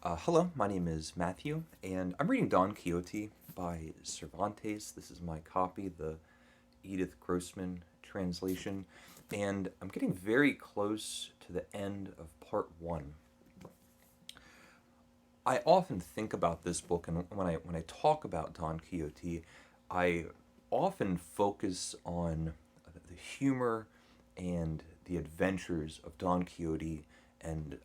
Hello, my name is Matthew, and I'm reading Don Quixote by Cervantes. This is my copy, the Edith Grossman translation, and I'm getting very close to the end of part one. I often think about this book, and when I talk about Don Quixote, I often focus on the humor and the adventures of Don Quixote and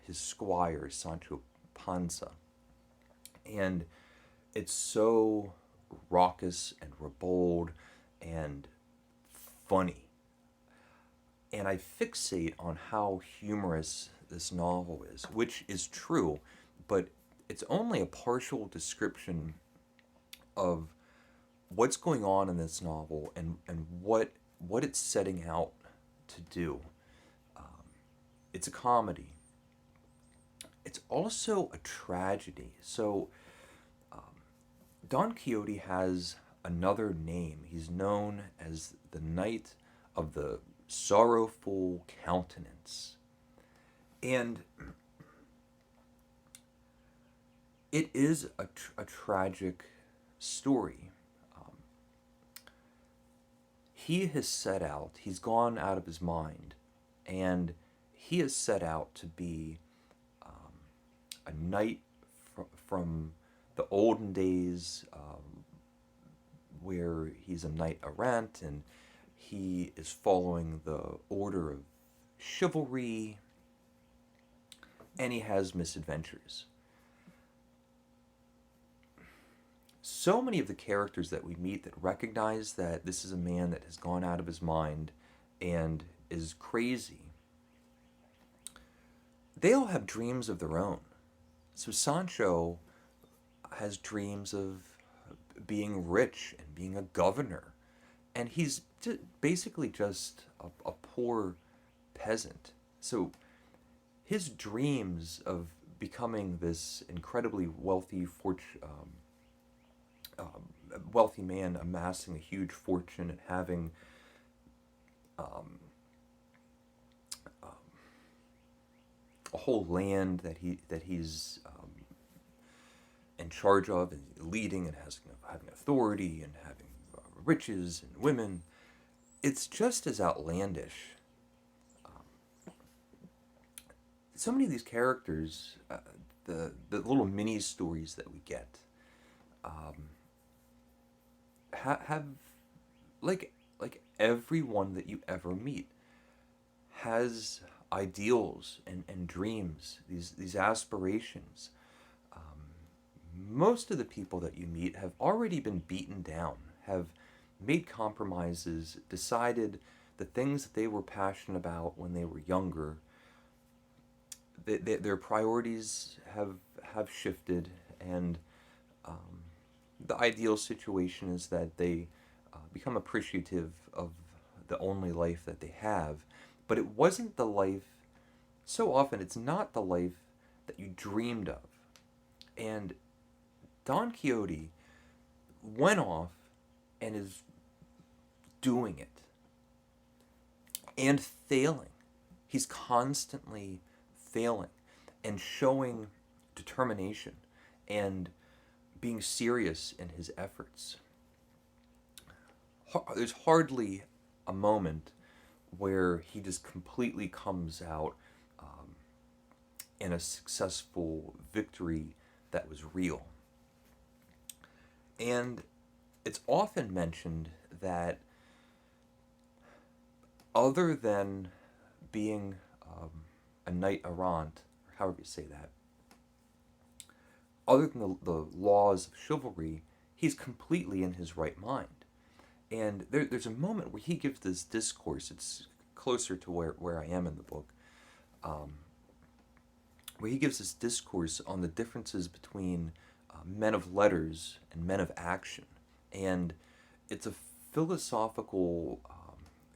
his squire Sancho Panza, and it's so raucous and ribald and funny. And I fixate on how humorous this novel is, which is true, but it's only a partial description of what's going on in this novel and what it's setting out to do. It's a comedy. It's also a tragedy. So Don Quixote has another name. He's known as the Knight of the Sorrowful Countenance. And it is a tragic story. Um, he has set out, he's gone out of his mind, and he has set out to be a knight from the olden days, where he's a knight errant and he is following the order of chivalry, and he has misadventures. So many of the characters that we meet that recognize that this is a man that has gone out of his mind and is crazy, they all have dreams of their own. So Sancho has dreams of being rich and being a governor, and he's basically just a poor peasant. So his dreams of becoming this incredibly wealthy man, amassing a huge fortune and having um, a whole land that he's in charge of and leading and has having authority and having riches and women. It's just as outlandish. So many of these characters, the little mini stories that we get, um, have like everyone that you ever meet has ideals and dreams, these aspirations. Most of the people that you meet have already been beaten down, have made compromises, decided the things that they were passionate about when they were younger. Their priorities have shifted, and um, the ideal situation is that they become appreciative of the only life that they have. But it wasn't the life, so often it's not the life that you dreamed of. And Don Quixote went off and is doing it and failing. He's constantly failing and showing determination and being serious in his efforts. There's hardly a moment where he just completely comes out in a successful victory that was real. And it's often mentioned that other than being a knight errant, or however you say that, other than the laws of chivalry, he's completely in his right mind. And there's a moment where he gives this discourse. It's closer to where I am in the book, um, where he gives this discourse on the differences between men of letters and men of action. And it's a philosophical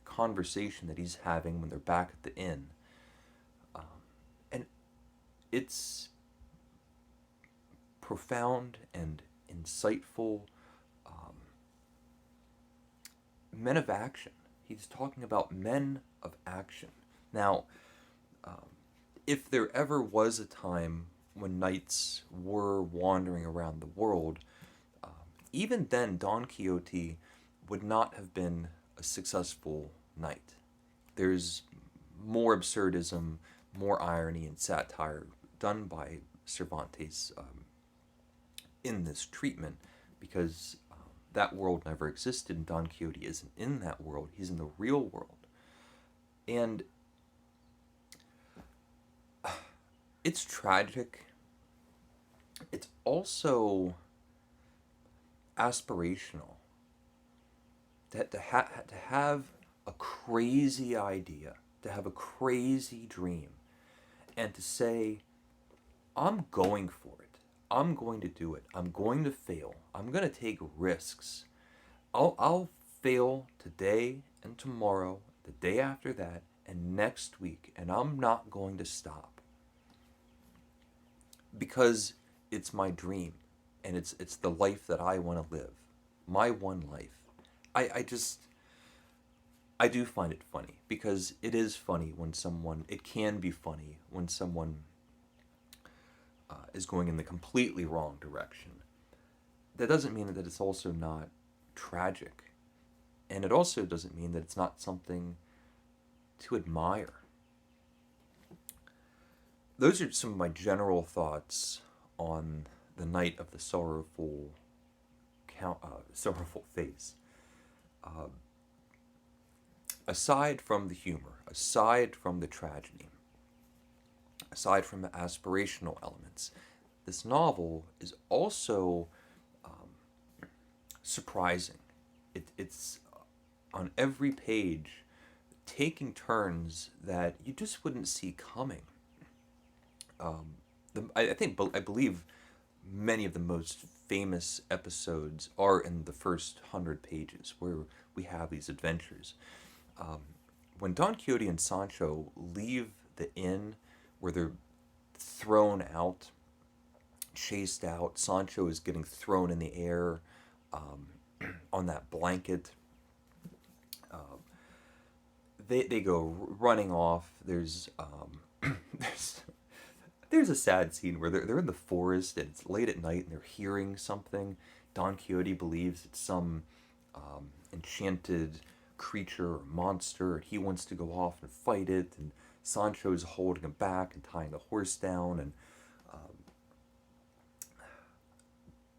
conversation that he's having when they're back at the inn. Um, and it's profound and insightful. Um, Men of action. He's talking about men of action. Now, um, if there ever was a time when knights were wandering around the world, even then, Don Quixote would not have been a successful knight. There's more absurdism, more irony, and satire done by Cervantes in this treatment because that world never existed, and Don Quixote isn't in that world. He's in the real world. And it's tragic. It's also aspirational. To have a crazy idea, to have a crazy dream, and to say, I'm going for it. I'm going to do it. I'm going to fail. I'm going to take risks. I'll fail today and tomorrow, the day after that, and next week, and I'm not going to stop. Because it's my dream, and it's the life that I want to live. My one life. I do find it funny, because it is funny when it can be funny when someone is going in the completely wrong direction. That doesn't mean that it's also not tragic. And it also doesn't mean that it's not something to admire. Those are some of my general thoughts on the Night of the Sorrowful Face. Aside from the humor, aside from the tragedy, aside from the aspirational elements, this novel is also surprising. It's on every page taking turns that you just wouldn't see coming. I believe many of the most famous episodes are in the first 100 pages, where we have these adventures. When Don Quixote and Sancho leave the inn, where they're thrown out, chased out, Sancho is getting thrown in the air on that blanket. They go running off. There's there's a sad scene where they're in the forest and it's late at night and they're hearing something. Don Quixote believes it's some enchanted creature or monster, and he wants to go off and fight it, and Sancho's holding him back and tying the horse down, and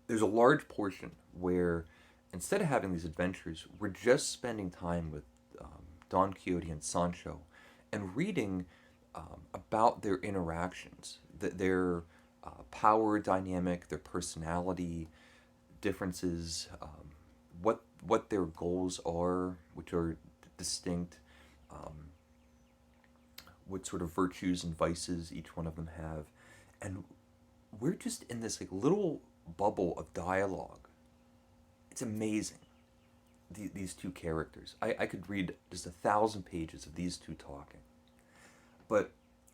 there's a large portion where instead of having these adventures, we're just spending time with Don Quixote and Sancho and reading about their interactions, their power dynamic, their personality differences, what their goals are, which are distinct, what sort of virtues and vices each one of them have, and we're just in this like little bubble of dialogue. It's amazing. These two characters. I could read just 1,000 pages of these two talking, but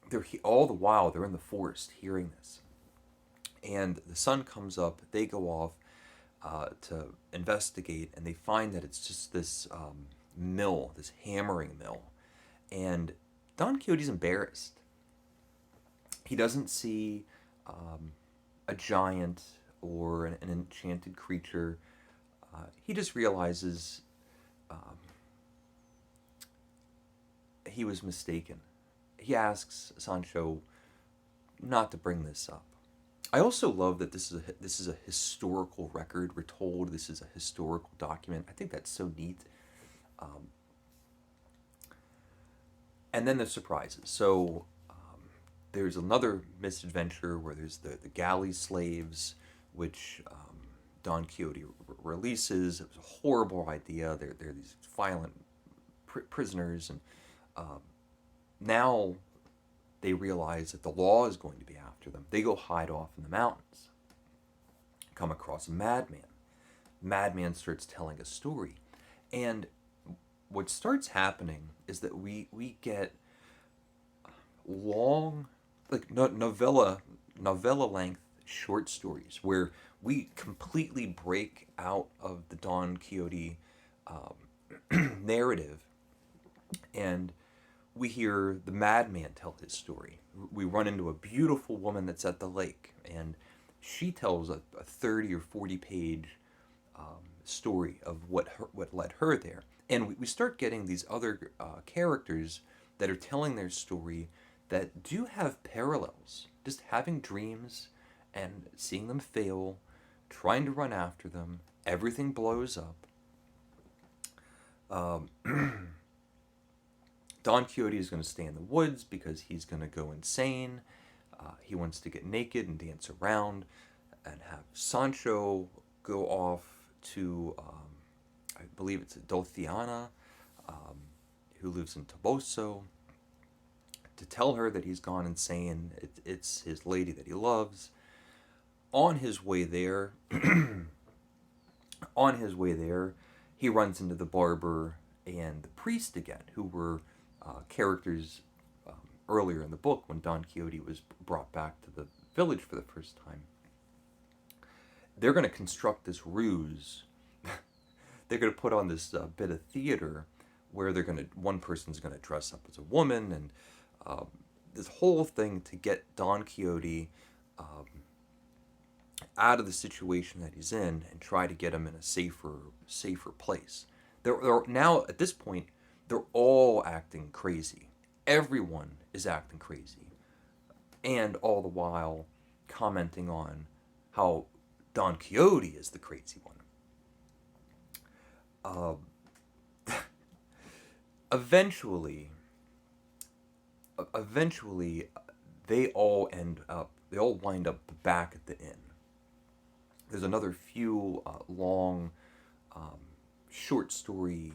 they're all the while they're in the forest hearing this, and the sun comes up. They go off to investigate, and they find that it's just this mill, this hammering mill, and Don Quixote's embarrassed. He doesn't see a giant or an enchanted creature. He just realizes he was mistaken. He asks Sancho not to bring this up. I also love that this is a historical record. We're told this is a historical document. I think that's so neat. And then the surprises. So there's another misadventure where there's the Galley Slaves, which Don Quixote releases. It was a horrible idea. They're these violent prisoners, and now they realize that the law is going to be after them. They go hide off in the mountains. Come across a madman. Madman starts telling a story, and what starts happening is that we get long, like novella length short stories where we completely break out of the Don Quixote narrative, and we hear the madman tell his story. We run into a beautiful woman that's at the lake, and she tells a 30 or 40 page story of what led her there. And we start getting these other characters that are telling their story that do have parallels. Just having dreams and seeing them fail, trying to run after them, everything blows up. Um, Don Quixote is going to stay in the woods because he's going to go insane. He wants to get naked and dance around, and have Sancho go off to, I believe it's Dulciana, um, who lives in Toboso, to tell her that he's gone insane. It's his lady that he loves. On his way there, on his way there, he runs into the barber and the priest again, who were characters earlier in the book when Don Quixote was brought back to the village for the first time. They're going to construct this ruse. They're going to put on this bit of theater where one person's going to dress up as a woman, and this whole thing to get Don Quixote out of the situation that he's in and try to get him in a safer place. They're now at this point, they're all acting crazy. Everyone is acting crazy, and all the while commenting on how Don Quixote is the crazy one. Eventually, they all wind up back at the inn. There's another few long, short story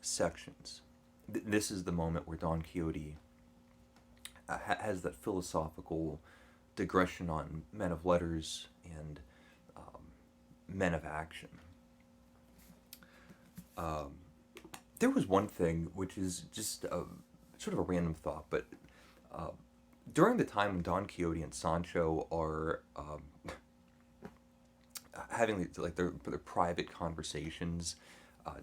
sections. This is the moment where Don Quixote has that philosophical digression on men of letters and men of action. There was one thing which is just sort of a random thought, but during the time when Don Quixote and Sancho are having their private conversations,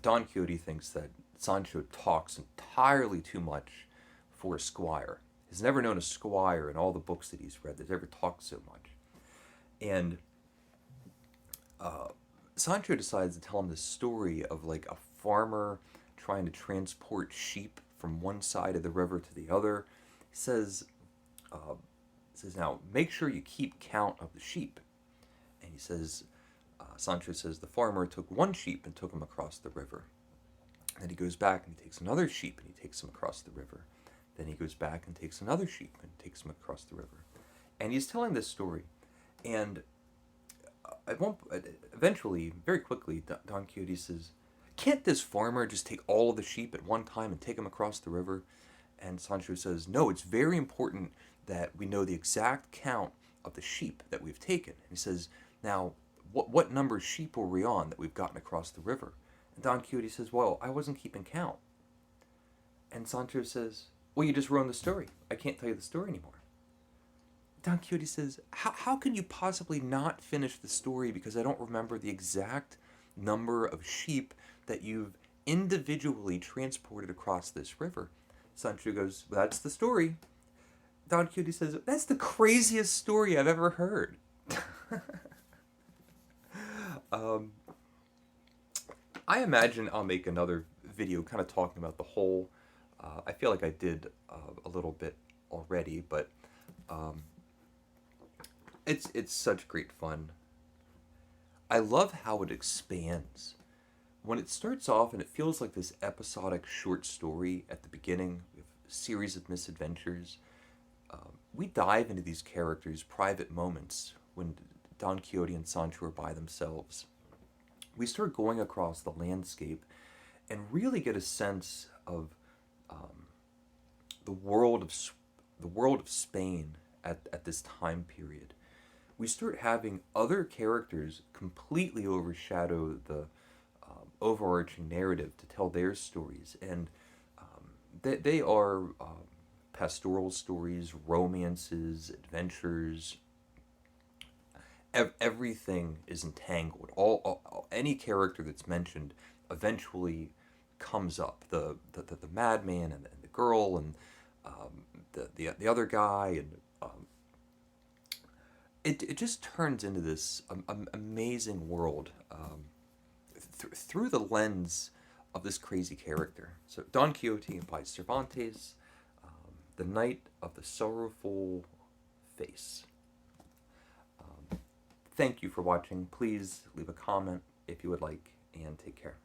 Don Quixote thinks that Sancho talks entirely too much for a squire. He's never known a squire in all the books that he's read that's ever talked so much. And Sancho decides to tell him this story of like a farmer trying to transport sheep from one side of the river to the other. He says, now make sure you keep count of the sheep. And he says, Sancho says, the farmer took one sheep and took him across the river. Then he goes back and he takes another sheep and he takes him across the river. Then he goes back and takes another sheep and takes him across the river. And he's telling this story. And eventually, very quickly, Don Quixote says, can't this farmer just take all of the sheep at one time and take them across the river? And Sancho says, no, it's very important that we know the exact count of the sheep that we've taken. And he says, now, what number of sheep were we on that we've gotten across the river? And Don Quixote says, well, I wasn't keeping count. And Sancho says, well, you just ruined the story. I can't tell you the story anymore. Don Quixote says, how can you possibly not finish the story because I don't remember the exact number of sheep that you've individually transported across this river? Sancho goes, well, that's the story. Don Quixote says, that's the craziest story I've ever heard. I imagine I'll make another video kind of talking about the whole. I feel like I did a little bit already, but it's such great fun. I love how it expands. When it starts off and it feels like this episodic short story at the beginning, with a series of misadventures, we dive into these characters' private moments when Don Quixote and Sancho are by themselves. We start going across the landscape and really get a sense of the world of Spain at this time period. We start having other characters completely overshadow the overarching narrative to tell their stories, and they are pastoral stories, romances, adventures. Everything is entangled. Any character that's mentioned eventually comes up. The madman and the girl and the other guy, and it just turns into this amazing world through the lens of this crazy character. So Don Quixote implies Cervantes, the Knight of the Sorrowful Face. Thank you for watching. Please leave a comment if you would like, and take care.